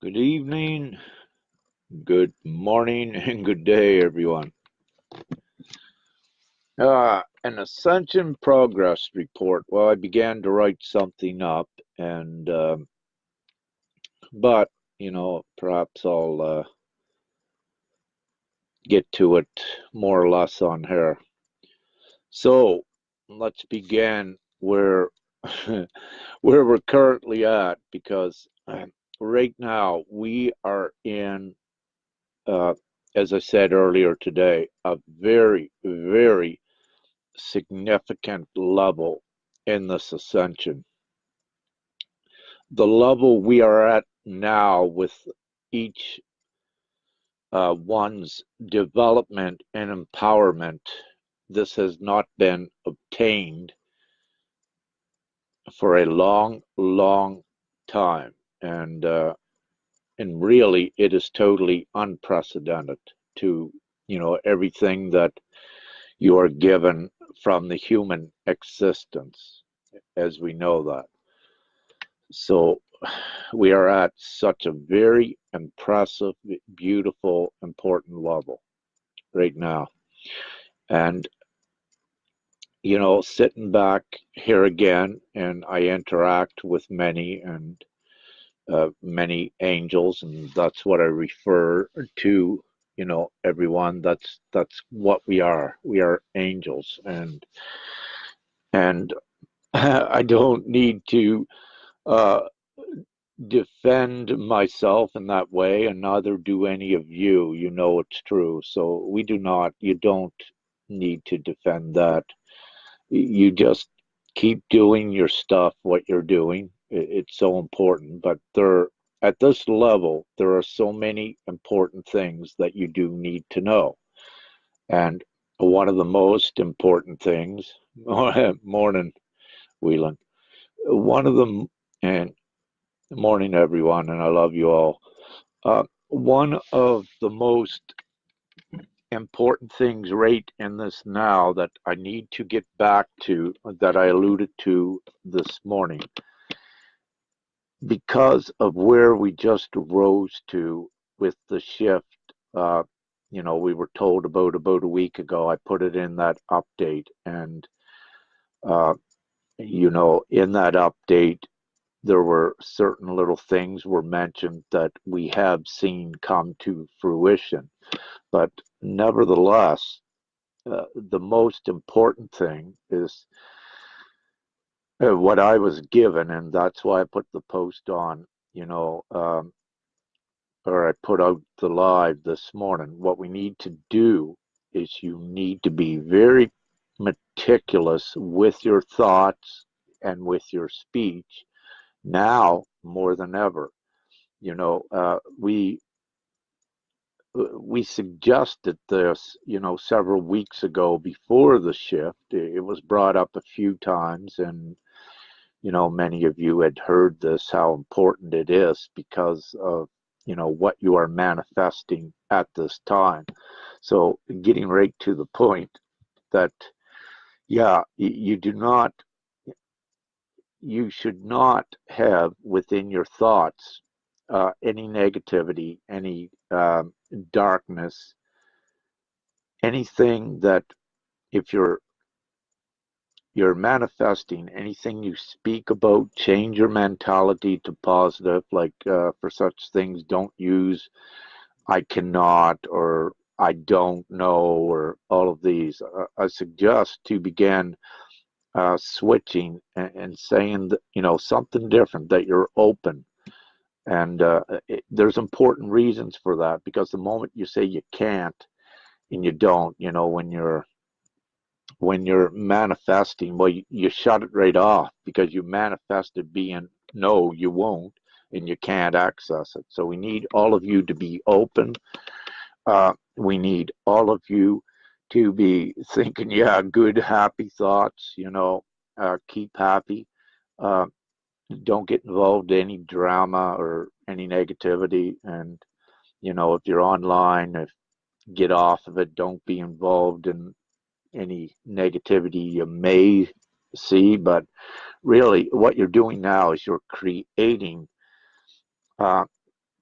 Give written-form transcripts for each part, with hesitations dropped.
Good evening, good morning, and good day, everyone. An Ascension Progress report. Well, I began to write something up, and but perhaps I'll get to it more or less on here. So let's begin where where we're currently at, because right now we are in. As I said earlier today, a very, very significant level in this ascension. The level we are at now with each one's development and empowerment, this has not been obtained for a long, long time. And really, it is totally unprecedented to, everything that you are given from the human existence, as we know that. So we are at such a very impressive, beautiful, important level right now. And, sitting back here again, and I interact with many and many angels, and that's what I refer to, everyone. That's what we are. We are angels, and I don't need to uh, defend myself in that way, and neither do any of you. You know it's true. So we do not, you don't need to defend that. You just keep doing your stuff, what you're doing. It's so important. But at this level, there are so many important things that you do need to know. And one of the most important things, morning, Whelan, one of them, and morning, everyone, and I love you all. One of the most important things right in this now that I need to get back to, that I alluded to this morning, because of where we just rose to with the shift. We were told about a week ago. I put it in that update, and in that update, there were certain little things were mentioned that we have seen come to fruition. But nevertheless, the most important thing is what I was given, and that's why I put the post on, or I put out the live this morning. What we need to do is you need to be very meticulous with your thoughts and with your speech now more than ever. We suggested this, several weeks ago before the shift. It was brought up a few times, and many of you had heard this, how important it is because of what you are manifesting at this time. So getting right to the point that, yeah, you should not have within your thoughts any negativity, any darkness, anything that, if you're manifesting, anything you speak about, change your mentality to positive. Like for such things, don't use I cannot or I don't know or all of these. I suggest to begin switching and saying that, something different, that you're open. And there's important reasons for that, because the moment you say you can't and you don't, when you're manifesting, well, you shut it right off, because you manifested being no, you won't, and you can't access it. So we need all of you to be open. We need all of you to be thinking, yeah, good, happy thoughts, keep happy. Don't get involved in any drama or any negativity. And, if you're online, get off of it. Don't be involved in any negativity you may see. But really, what you're doing now is you're creating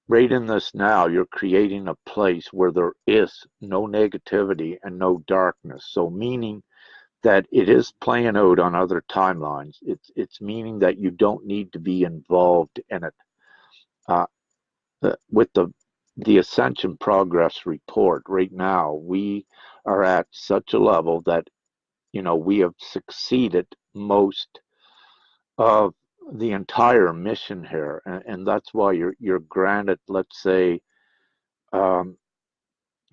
right in this now, you're creating a place where there is no negativity and no darkness. So meaning that it is playing out on other timelines. It's meaning that you don't need to be involved in it. Uh, with the Ascension Progress report right now, we are at such a level that we have succeeded most of the entire mission here, and that's why you're granted, let's say, um,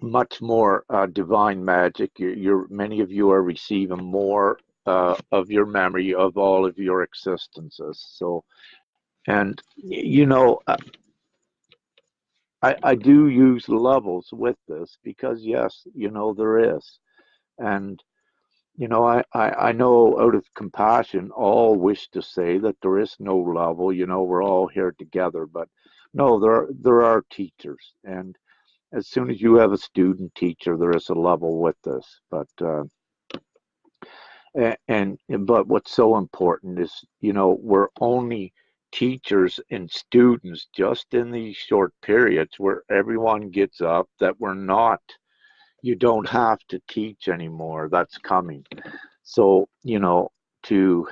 much more divine magic. Many of you are receiving more of your memory of all of your existences. So, and I do use levels with this because yes, there is, and I know out of compassion, all wish to say that there is no level. We're all here together, but no, there are teachers, and as soon as you have a student teacher, there is a level with this. But what's so important is, we're only teachers and students just in these short periods where everyone gets up that we're not. You don't have to teach anymore. That's coming. So, to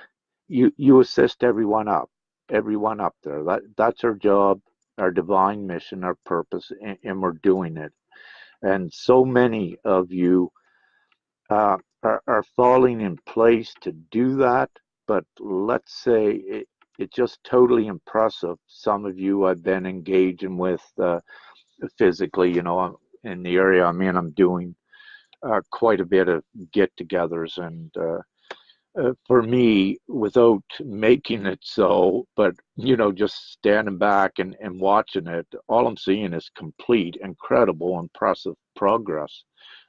you assist everyone up there. That's our job, our divine mission, our purpose, and we're doing it. And so many of you are falling in place to do that. But let's say it's just totally impressive. Some of you I've been engaging with physically. In the area I'm in, I'm doing quite a bit of get-togethers, and for me, without making it so, but just standing back and watching it, all I'm seeing is complete, incredible, impressive progress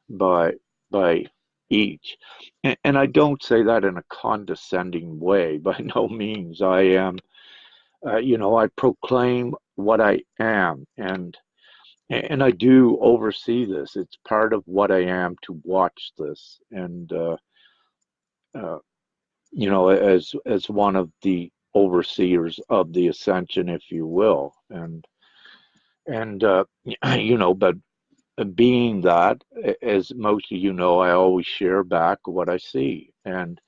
by by each. And I don't say that in a condescending way, by no means. I am, I proclaim what I am, and I do oversee this. It's part of what I am to watch this, and uh, as one of the overseers of the ascension, if you will, and but being that, as most of you know, I always share back what I see, and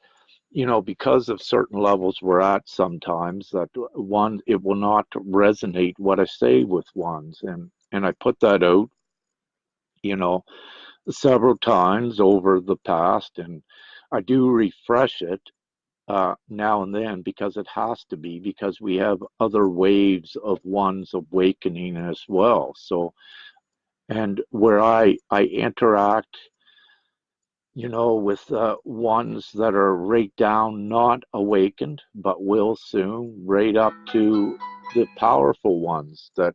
because of certain levels we're at, sometimes that one it will not resonate what I say with ones, and I put that out, you know, several times over the past, and I do refresh it now and then because it has to be, because we have other waves of ones awakening as well. So, and where I interact, with ones that are right down, not awakened, but will soon, right up to the powerful ones that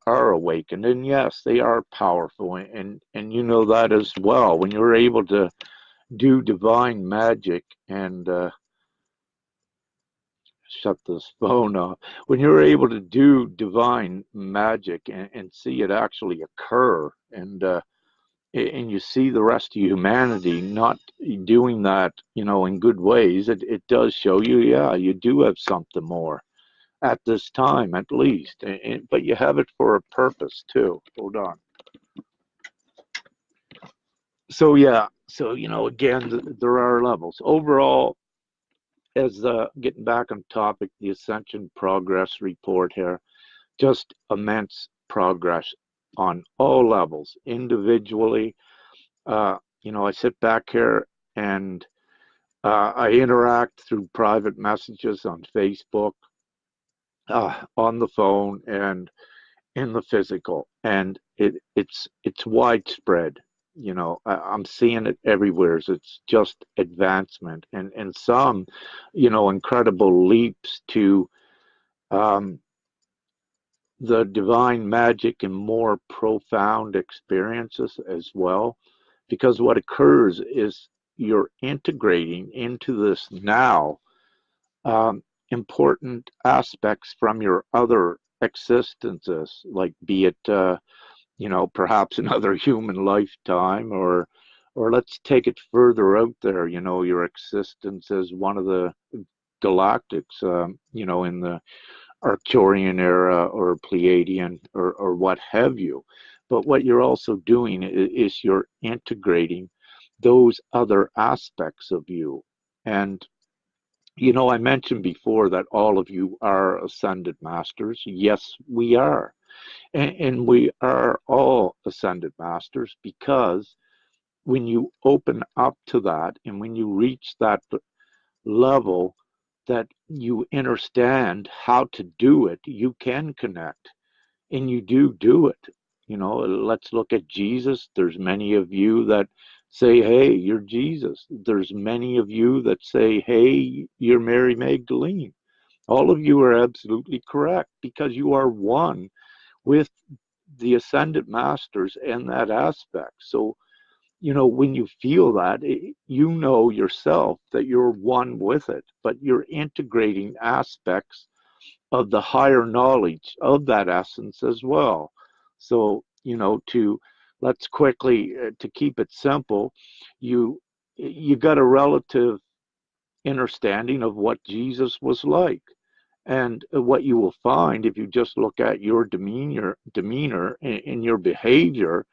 are awakened. And yes, they are powerful, and you know that as well. When you're able to do divine magic and shut this phone off. When you're able to do divine magic and see it actually occur, and you see the rest of humanity not doing that, in good ways, it does show you, yeah, you do have something more at this time, at least. But you have it for a purpose too. Hold on. So yeah, so again, there are levels. Overall, as getting back on topic, the Ascension Progress report here, just immense progress on all levels, individually. I sit back here and I interact through private messages on Facebook, on the phone, and in the physical, and it's widespread. I'm seeing it everywhere. It's just advancement, and some, incredible leaps to um, the divine magic and more profound experiences as well. Because what occurs is you're integrating into this now um, important aspects from your other existences, like be it perhaps another human lifetime, or let's take it further out there, your existence as one of the galactics, in the Arcturian era or Pleiadian or what have you. But what you're also doing is you're integrating those other aspects of you. And, you know, I mentioned before that all of you are ascended masters. Yes, we are. And we are all ascended masters because when you open up to that and when you reach that level that you understand how to do it, you can connect and you do it. You know, let's look at Jesus. There's many of you that say, hey, you're Jesus. There's many of you that say, hey, you're Mary Magdalene. All of you are absolutely correct because you are one with the ascended masters in that aspect. So, you know, when you feel that, you know yourself that you're one with it, but you're integrating aspects of the higher knowledge of that essence as well. So, you know, let's quickly, to keep it simple, you got a relative understanding of what Jesus was like. And what you will find if you just look at your demeanor and your behavior,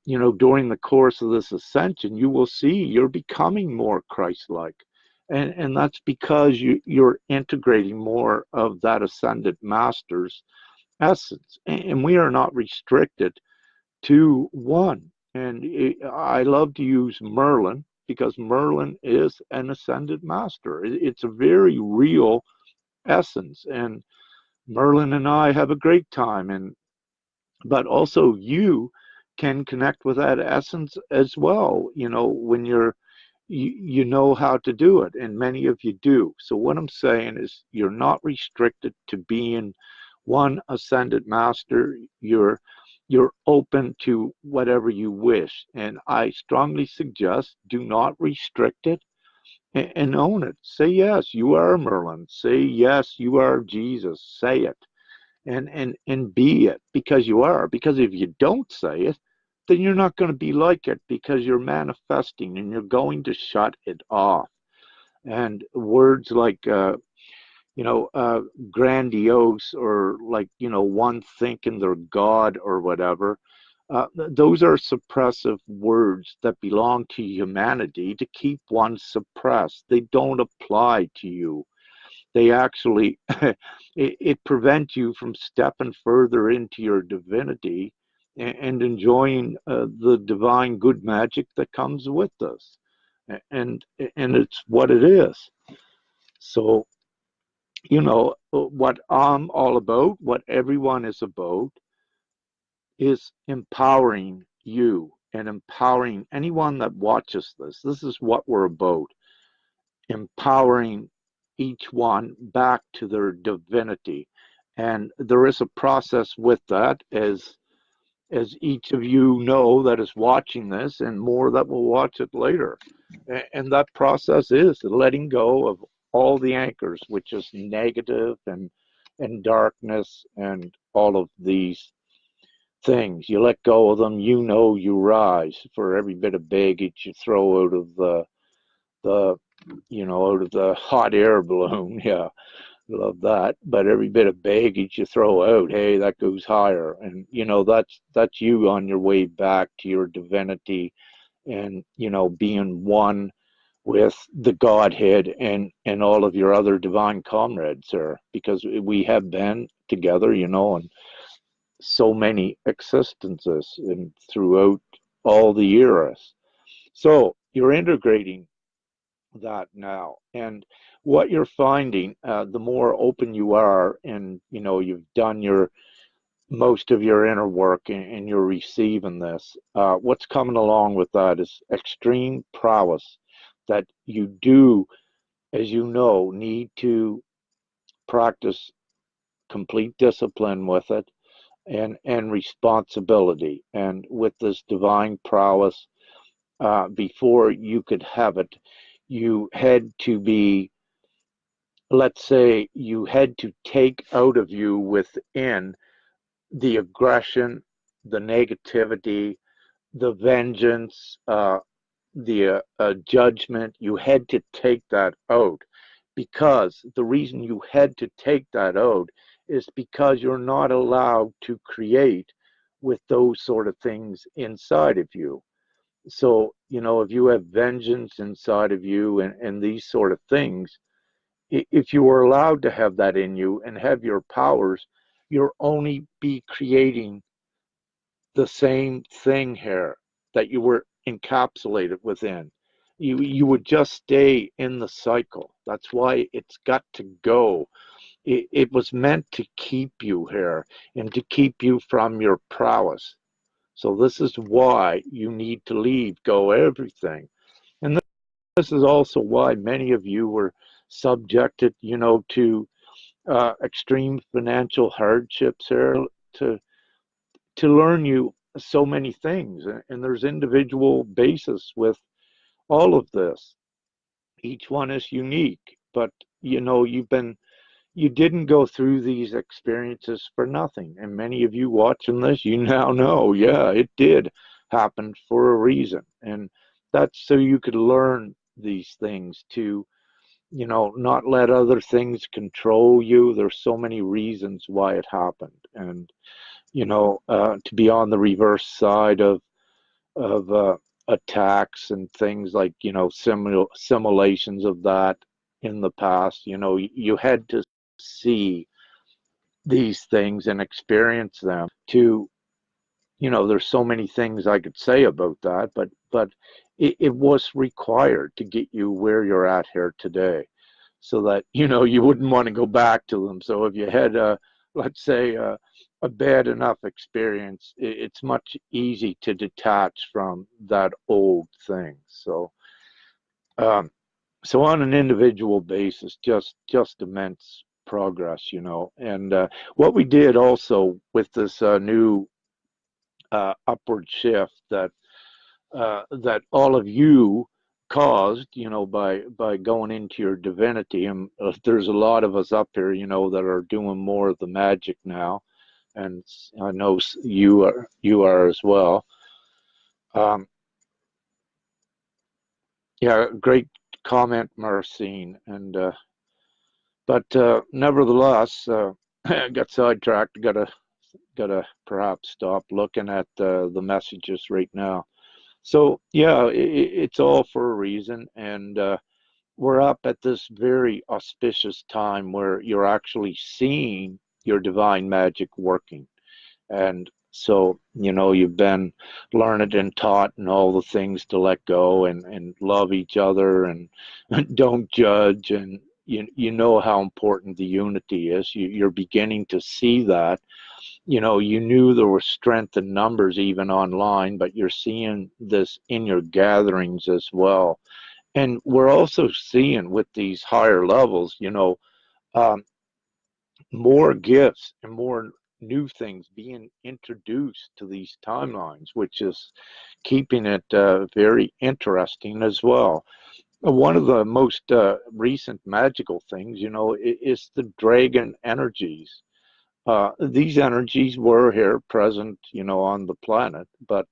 you know, during the course of this ascension, you will see you're becoming more Christ-like. And that's because you're integrating more of that ascended master's essence. And we are not restricted to one. And I love to use Merlin because Merlin is an ascended master. It's a very real essence. And Merlin and I have a great time. But also you can connect with that essence as well, you know, when you know how to do it, and many of you do. So what I'm saying is you're not restricted to being one ascended master. You're open to whatever you wish, and I strongly suggest do not restrict it, and own it. Say yes, you are Merlin. Say yes, you are Jesus. Say it and be it because you are. Because if you don't say it, then you're not going to be like it because you're manifesting and you're going to shut it off. And words like, you know, grandiose or like, you know, one thinking they're God or whatever, those are suppressive words that belong to humanity to keep one suppressed. They don't apply to you. They actually it prevents you from stepping further into your divinity and enjoying the divine good magic that comes with us, and it's what it is. So, you know, what I'm all about, what everyone is about, is empowering you and empowering anyone that watches this. This is what we're about, empowering each one back to their divinity. And there is a process with that, as each of you know that is watching this, and more that will watch it later. And that process is letting go of all the anchors, which is negative and darkness and all of these things. You let go of them, you know you rise. For every bit of baggage you throw out of the you know, out of the hot air balloon. Yeah, love that. But every bit of baggage you throw out, hey, that goes higher. And, you know, that's you on your way back to your divinity and, you know, being one with the Godhead and all of your other divine comrades there. Because we have been together, you know, in so many existences and throughout all the eras. So you're integrating that now, and what you're finding, the more open you are and you know you've done your most of your inner work and you're receiving this, what's coming along with that is extreme prowess that you do, as you know, need to practice complete discipline with it and responsibility. And with this divine prowess, before you could have it, you had to be, let's say, you had to take out of you within the aggression, the negativity, the vengeance, the judgment. You had to take that out because the reason you had to take that out is because you're not allowed to create with those sort of things inside of you. So, if you have vengeance inside of you and these sort of things, if you were allowed to have that in you and have your powers, you'll only be creating the same thing here that you were encapsulated within. You would just stay in the cycle. That's why it's got to go. It was meant to keep you here and to keep you from your prowess. So this is why you need to leave go everything. And this is also why many of you were subjected, to extreme financial hardships here to learn you so many things. And there's individual basis with all of this. Each one is unique, but you didn't go through these experiences for nothing. And many of you watching this, you now know, yeah, it did happen for a reason. And that's so you could learn these things to, not let other things control you. There's so many reasons why it happened. And, to be on the reverse side of attacks and things like, simulations of that in the past, you had to see these things and experience them to, there's so many things I could say about that, but it was required to get you where you're at here today, so that you wouldn't want to go back to them. So if you had let's say a bad enough experience, it's much easy to detach from that old thing. So so on an individual basis, just immense progress, and what we did also with this new upward shift that all of you caused, by going into your divinity. And there's a lot of us up here, that are doing more of the magic now, and I know you are as well. Yeah, great comment, Marcine. And but nevertheless, got sidetracked. Gotta perhaps stop looking at the messages right now. So yeah, it's all for a reason, and we're up at this very auspicious time where you're actually seeing your divine magic working. And so, you've been learned and taught and all the things to let go and love each other and don't judge. And you know how important the unity is. You're beginning to see that. You knew there was strength in numbers even online, but you're seeing this in your gatherings as well. And we're also seeing with these higher levels, um, more gifts and more new things being introduced to these timelines, which is keeping it very interesting as well. One of the most recent magical things, is the dragon energies. These energies were here present, on the planet, but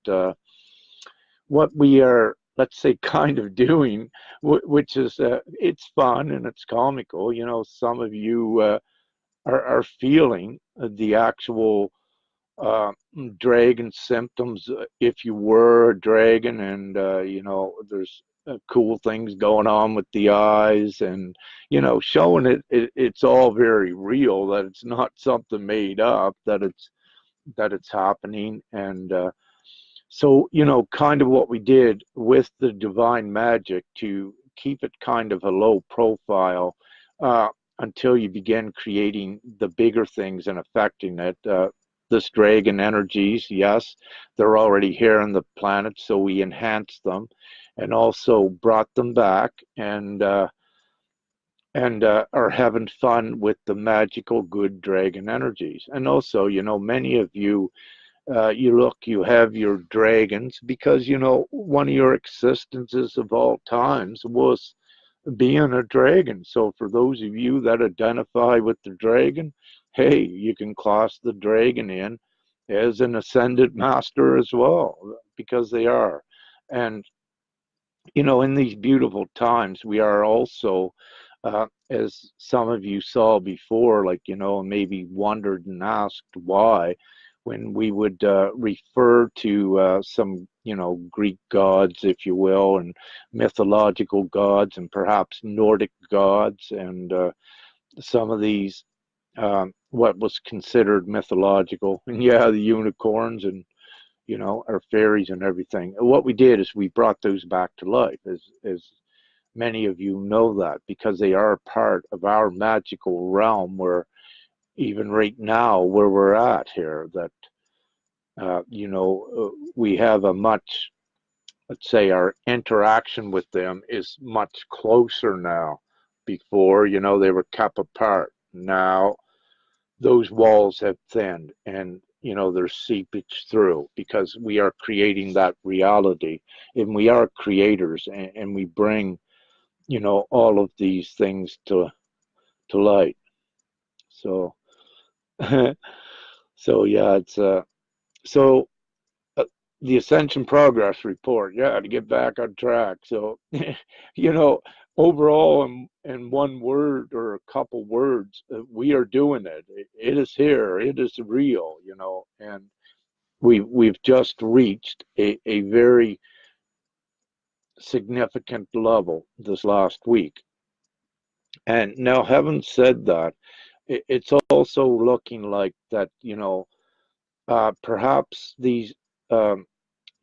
what we are, let's say, kind of doing, which is, it's fun and it's comical. Some of you are feeling the actual uh, dragon symptoms, if you were a dragon, and there's cool things going on with the eyes, and showing it's all very real, that it's not something made up, that it's happening. And so, kind of what we did with the divine magic to keep it kind of a low profile, until you begin creating the bigger things and affecting it. This dragon energies, yes, they're already here on the planet, so we enhanced them and also brought them back, and are having fun with the magical good dragon energies. And also, many of you, you have your dragons because, one of your existences of all times was being a dragon. So for those of you that identify with the dragon, hey, you can class the dragon in as an ascended master as well, because they are. And, in these beautiful times, we are also as some of you saw before, like, and maybe wondered and asked why, when we would refer to some, Greek gods, if you will, and mythological gods, and perhaps Nordic gods, and some of these, what was considered mythological, and yeah, the unicorns and, our fairies and everything. What we did is we brought those back to life, as many of you know that, because they are part of our magical realm, where even right now where we're at here, that we have a much, let's say, our interaction with them is much closer now. Before, they were kept apart. Now those walls have thinned, and there's seepage through, because we are creating that reality, and we are creators, and we bring all of these things to light. So so yeah, it's so uh, the Ascension Progress report, yeah, to get back on track. So you know overall, in one word or a couple words, we are doing it. It is here, it is real, and we've just reached a very significant level this last week. And now, having said that, it's also looking like that, perhaps these, um,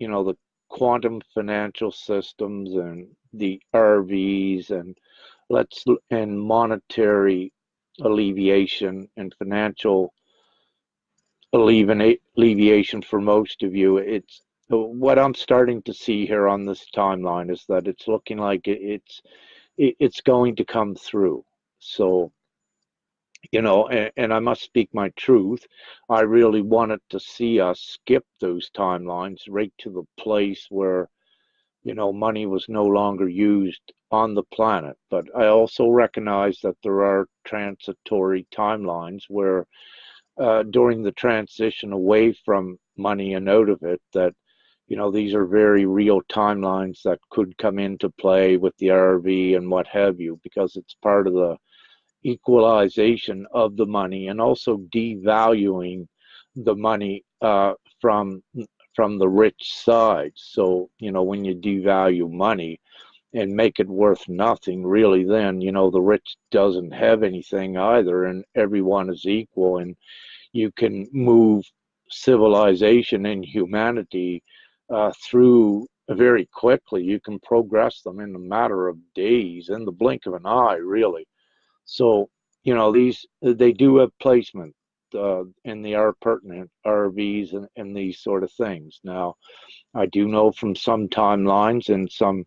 the quantum financial systems and the RVs, and and monetary alleviation and financial alleviation for most of you. It's what I'm starting to see here on this timeline is that it's looking like it's going to come through. So, and I must speak my truth. I really wanted to see us skip those timelines right to the place where, money was no longer used on the planet. But I also recognize that there are transitory timelines where, during the transition away from money and out of it, that, these are very real timelines that could come into play with the RV and what have you, because it's part of the equalization of the money, and also devaluing the money, from the rich side. So, when you devalue money and make it worth nothing, really, then, the rich doesn't have anything either, and everyone is equal, and you can move civilization and humanity through very quickly. You can progress them in a matter of days, in the blink of an eye, really. So, these, they do have placement, and they are pertinent, RVs and these sort of things. Now, I do know from some timelines and some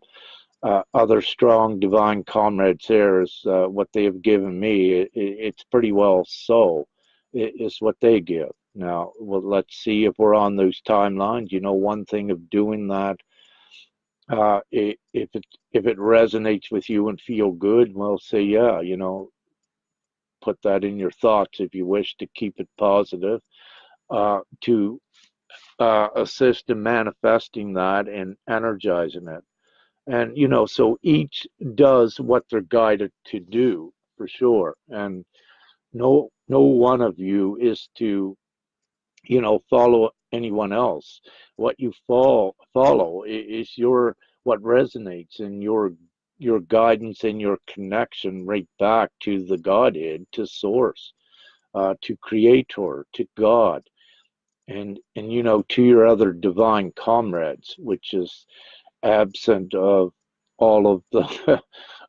other strong divine comrades here, is what they have given me. It's pretty well so. It's what they give. Now, well, let's see if we're on those timelines. One thing of doing that, if it resonates with you and feel good, well, say yeah. Put that in your thoughts if you wish to keep it positive, to assist in manifesting that and energizing it. And, so each does what they're guided to do, for sure. And no one of you is to, follow anyone else. What you follow is what resonates, in your guidance and your connection right back to the Godhead, to Source, to Creator, to God, and to your other divine comrades, which is absent of all of the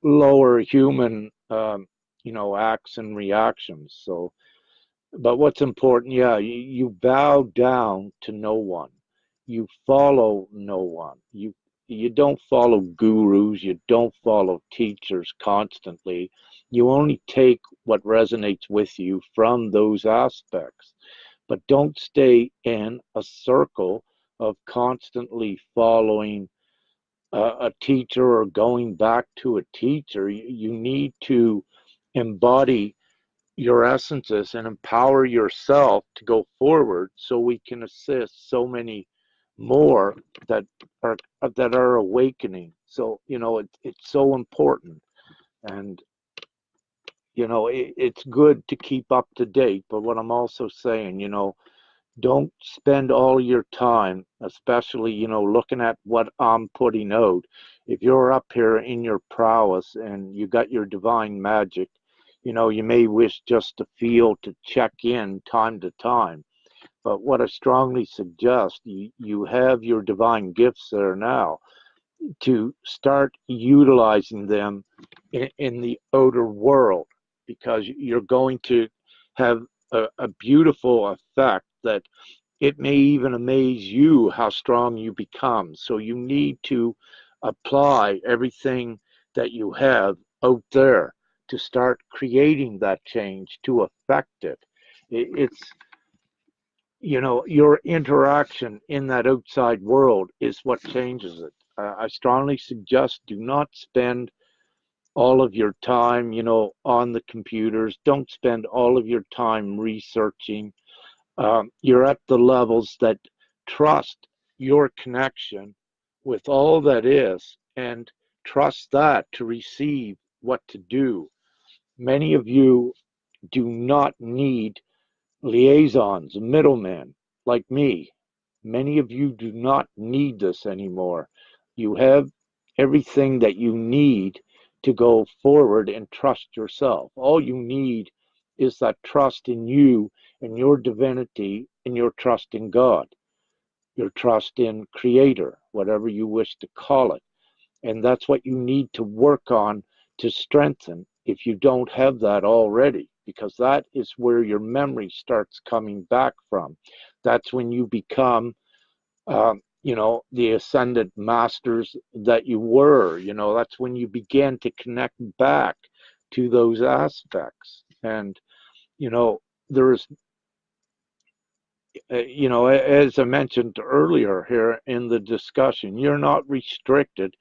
lower human, acts and reactions. So, but what's important, yeah, you bow down to no one. You follow no one. You don't follow gurus. You don't follow teachers constantly. You only take what resonates with you from those aspects. But don't stay in a circle of constantly following a teacher or going back to a teacher. You need to embody your essences and empower yourself to go forward, so we can assist so many more that are awakening. So, it's so important. And it's good to keep up to date, but what I'm also saying, don't spend all your time, especially, looking at what I'm putting out. If you're up here in your prowess and you got your divine magic, you may wish just to feel to check in time to time. But what I strongly suggest, you have your divine gifts there now, to start utilizing them in the outer world, because you're going to have a beautiful effect that it may even amaze you how strong you become. So you need to apply everything that you have out there to start creating that change, to affect it. It's, your interaction in that outside world is what changes it. I strongly suggest do not spend all of your time, on the computers. Don't spend all of your time researching. You're at the levels that trust your connection with all that is, and trust that to receive what to do. Many of you do not need liaisons, middlemen like me. Many of you do not need this anymore. You have everything that you need to go forward and trust yourself. All you need is that trust in you and your divinity, and your trust in God, your trust in Creator, whatever you wish to call it. And that's what you need to work on to strengthen if you don't have that already, because that is where your memory starts coming back from. That's when you become, the ascended masters that you were. That's when you begin to connect back to those aspects. And, there's, as I mentioned earlier here in the discussion, you're not restricted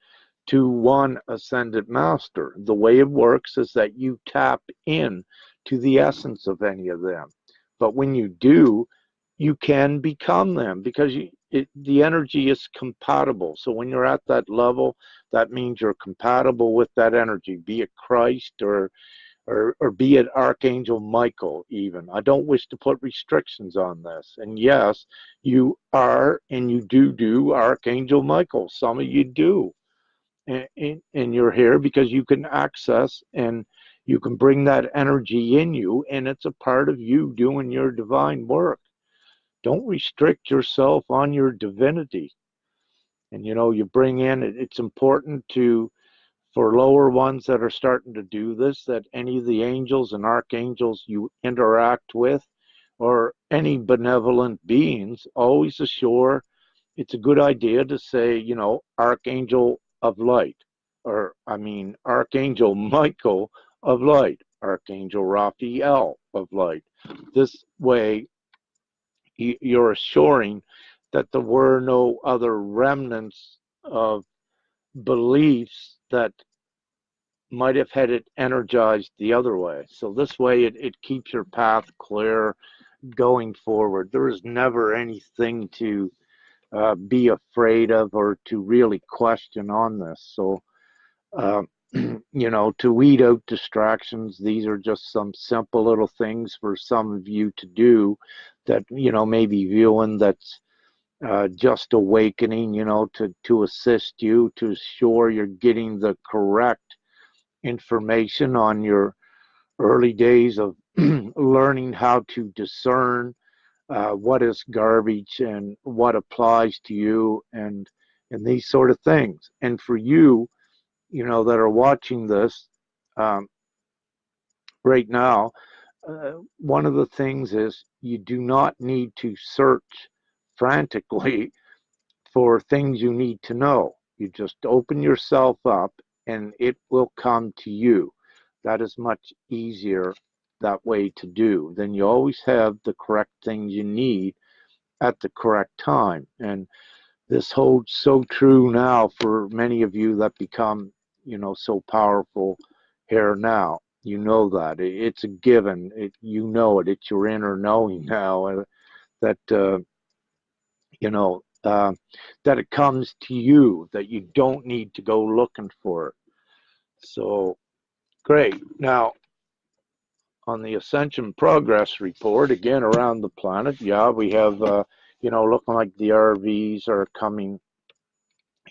to one ascended master. The way it works is that you tap in to the essence of any of them. But when you do, you can become them, because the energy is compatible. So when you're at that level, that means you're compatible with that energy, be it Christ or be it Archangel Michael even. I don't wish to put restrictions on this. And yes, you are, and you do Archangel Michael. Some of you do. And you're here because you can access and you can bring that energy in you, and it's a part of you doing your divine work. Don't restrict yourself on your divinity. And you bring in, it's important for lower ones that are starting to do this, that any of the angels and archangels you interact with, or any benevolent beings, always assure it's a good idea to say, Archangel of Light, or Archangel Michael of Light, Archangel Raphael of Light. This way, you're assuring that there were no other remnants of beliefs that might have had it energized the other way. So this way it keeps your path clear going forward. There is never anything to be afraid of or to really question on this. So, to weed out distractions, these are just some simple little things for some of you to do that, maybe viewing that's just awakening, to assist you, to ensure you're getting the correct information on your early days of learning how to discern what is garbage and what applies to you, and these sort of things. And for you, that are watching this right now, one of the things is you do not need to search frantically for things you need to know. You just open yourself up and it will come to you. That is much easier that way to do. Then you always have the correct things you need at the correct time. And this holds so true now for many of you that become, so powerful here now. You know that. It's a given. You know it. It's your inner knowing now that, that it comes to you, that you don't need to go looking for it. So, great. Now, on the Ascension Progress report, again around the planet, yeah, we have, looking like the RVs are coming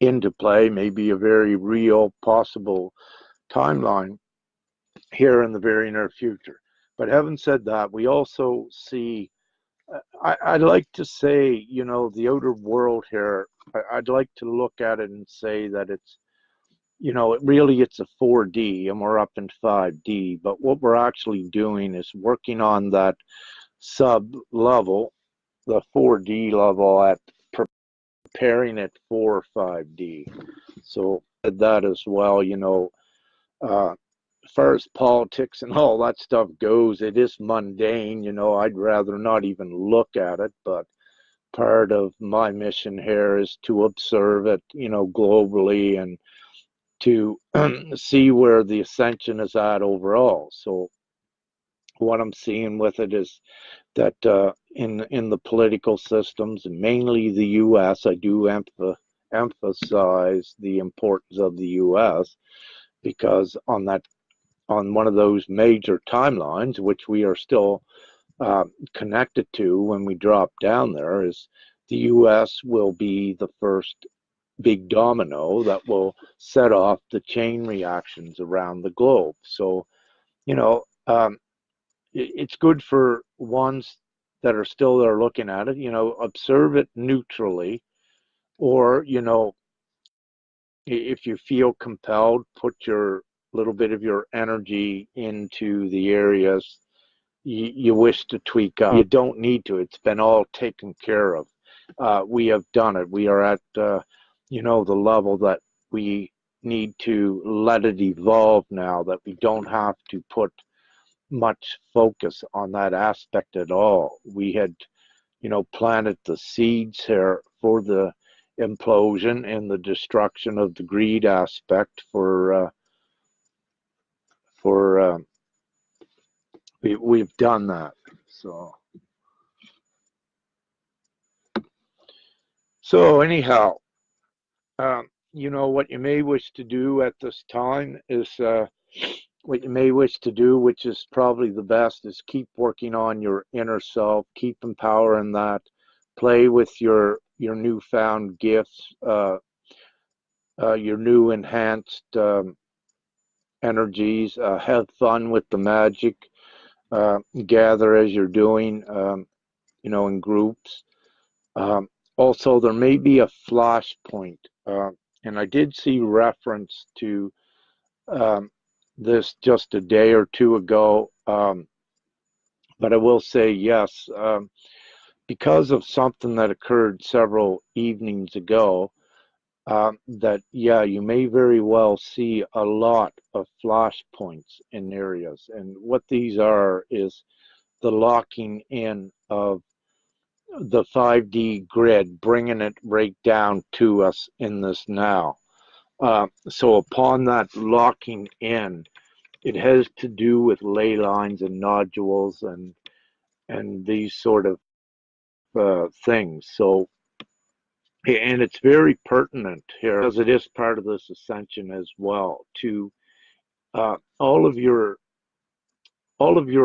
into play, maybe a very real possible timeline here in the very near future. But having said that, we also see, I'd like to say, the outer world here, I'd like to look at it and say that it's, it's a 4D and we're up in 5D, but what we're actually doing is working on that sub level, the 4D level, at preparing it for 5D. So that as well, as far as politics and all that stuff goes, it is mundane, I'd rather not even look at it, but part of my mission here is to observe it, globally, and to see where the ascension is at overall. So what I'm seeing with it is that in the political systems, mainly the U.S., I do emphasize the importance of the U.S. because on one of those major timelines, which we are still connected to when we drop down there, is the U.S. will be the first big domino that will set off the chain reactions around the globe. So, it's good for ones that are still there looking at it, observe it neutrally, or, if you feel compelled, put your little bit of your energy into the areas you wish to tweak up. You don't need to. It's been all taken care of. We have done it. We are at, the level that we need to let it evolve now, that we don't have to put much focus on that aspect at all. We had, planted the seeds here for the implosion and the destruction of the greed aspect we've done that. So anyhow, what you may wish to do at this time is, what you may wish to do, which is probably the best, is keep working on your inner self, keep empowering that, play with your newfound gifts, your new enhanced energies, have fun with the magic, gather as you're doing, in groups. Also, there may be a flashpoint, and I did see reference to this just a day or two ago, but I will say yes, because of something that occurred several evenings ago, that, yeah, you may very well see a lot of flashpoints in areas. And what these are is the locking in of the 5D grid, bringing it right down to us in this now. So upon that locking in, it has to do with ley lines and nodules and these sort of things. So, and it's very pertinent here, because it is part of this ascension as well, to all of your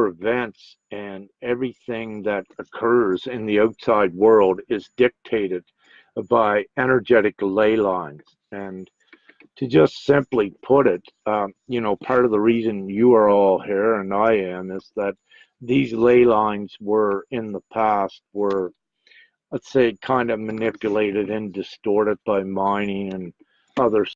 events and everything that occurs in the outside world is dictated by energetic ley lines. And to just simply put it, part of the reason you are all here and I am is that these ley lines were in the past, were, let's say, kind of manipulated and distorted by mining and other